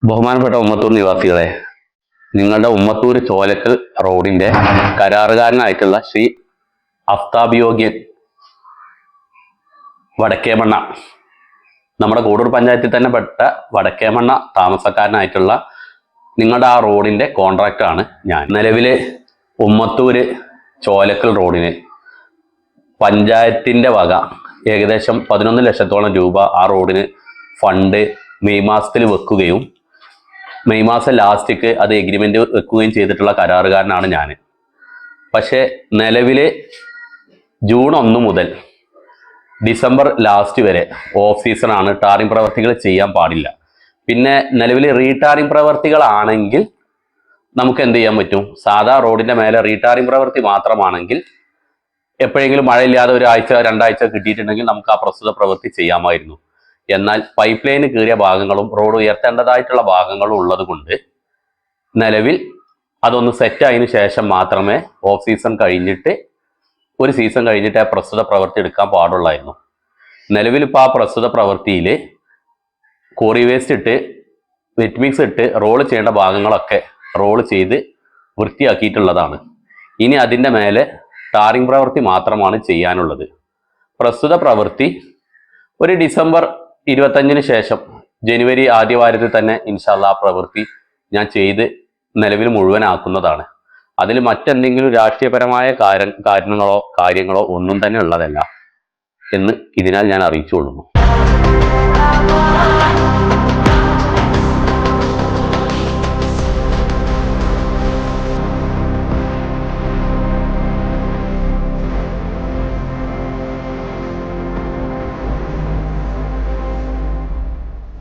ബഹുമാനപ്പെട്ട ഉമ്മത്തൂർ നിവാസികളെ, നിങ്ങളുടെ ഉമ്മത്തൂർ ചോലക്കൽ റോഡിന്റെ കരാറുകാരനായിട്ടുള്ള ശ്രീ അഫ്താബ് വടക്കേമണ്ണ, നമ്മുടെ കോടൂർ പഞ്ചായത്തിൽ തന്നെ പെട്ട വടക്കേമണ്ണ താമസക്കാരനായിട്ടുള്ള നിങ്ങളുടെ ആ റോഡിന്റെ കോൺട്രാക്റ്റാണ് ഞാൻ. നിലവില് ഉമ്മത്തൂര് ചോലക്കൽ റോഡിന് പഞ്ചായത്തിന്റെ വക ഏകദേശം 11 ലക്ഷത്തോളം രൂപ ആ റോഡിന് ഫണ്ട് മെയ് മാസത്തിൽ വെക്കുകയും മെയ് മാസം ലാസ്റ്റിക്ക് അത് എഗ്രിമെന്റ് വെക്കുകയും ചെയ്തിട്ടുള്ള കരാറുകാരനാണ് ഞാൻ. പക്ഷേ നിലവിൽ ജൂൺ 1 മുതൽ ഡിസംബർ ലാസ്റ്റ് വരെ ഓഫ് സീസണാണ്. ടാറിംഗ് പ്രവർത്തികൾ ചെയ്യാൻ പാടില്ല. പിന്നെ നിലവിൽ റീടാറിംഗ് പ്രവർത്തികളാണെങ്കിൽ നമുക്ക് എന്ത് ചെയ്യാൻ പറ്റും? സാധാ റോഡിന്റെ മേലെ റീടാറിംഗ് പ്രവൃത്തി മാത്രമാണെങ്കിൽ എപ്പോഴെങ്കിലും മഴയില്ലാതെ 1 ആഴ്ച 2 ആഴ്ച കിട്ടിയിട്ടുണ്ടെങ്കിൽ നമുക്ക് ആ പ്രസ്തുത പ്രവൃത്തി ചെയ്യാമായിരുന്നു. എന്നാൽ പൈപ്പ് ലൈന് കീറിയ ഭാഗങ്ങളും റോഡ് ഉയർത്തേണ്ടതായിട്ടുള്ള ഭാഗങ്ങളും ഉള്ളത് കൊണ്ട് നിലവിൽ അതൊന്ന് സെറ്റായതിനു ശേഷം മാത്രമേ ഓഫ് സീസൺ കഴിഞ്ഞിട്ട് 1 സീസൺ കഴിഞ്ഞിട്ട് ആ പ്രസ്തുത പ്രവൃത്തി എടുക്കാൻ പാടുള്ളായിരുന്നു. നിലവിൽ ഇപ്പോൾ ആ പ്രസ്തുത പ്രവൃത്തിയിൽ കോറി വേസ്റ്റ് ഇട്ട് വെറ്റ് മിക്സ് ഇട്ട് റോള് ചെയ്യേണ്ട ഭാഗങ്ങളൊക്കെ റോള് ചെയ്ത് വൃത്തിയാക്കിയിട്ടുള്ളതാണ്. ഇനി അതിൻ്റെ മേലെ ടാറിംഗ് പ്രവൃത്തി മാത്രമാണ് ചെയ്യാനുള്ളത്. പ്രസ്തുത പ്രവൃത്തി ഒരു ഡിസംബർ 25-ന് ശേഷം ജനുവരി ആദ്യ വാരത്തിൽ തന്നെ ഇൻഷാല്ലാ പ്രവൃത്തി ഞാൻ ചെയ്ത് നിലവിൽ മുഴുവനാക്കുന്നതാണ്. അതിൽ മറ്റെന്തെങ്കിലും രാഷ്ട്രീയപരമായ കാര്യങ്ങളോ ഒന്നും തന്നെ ഉള്ളതല്ല എന്ന് ഇതിനാൽ ഞാൻ അറിയിച്ചു കൊള്ളുന്നു.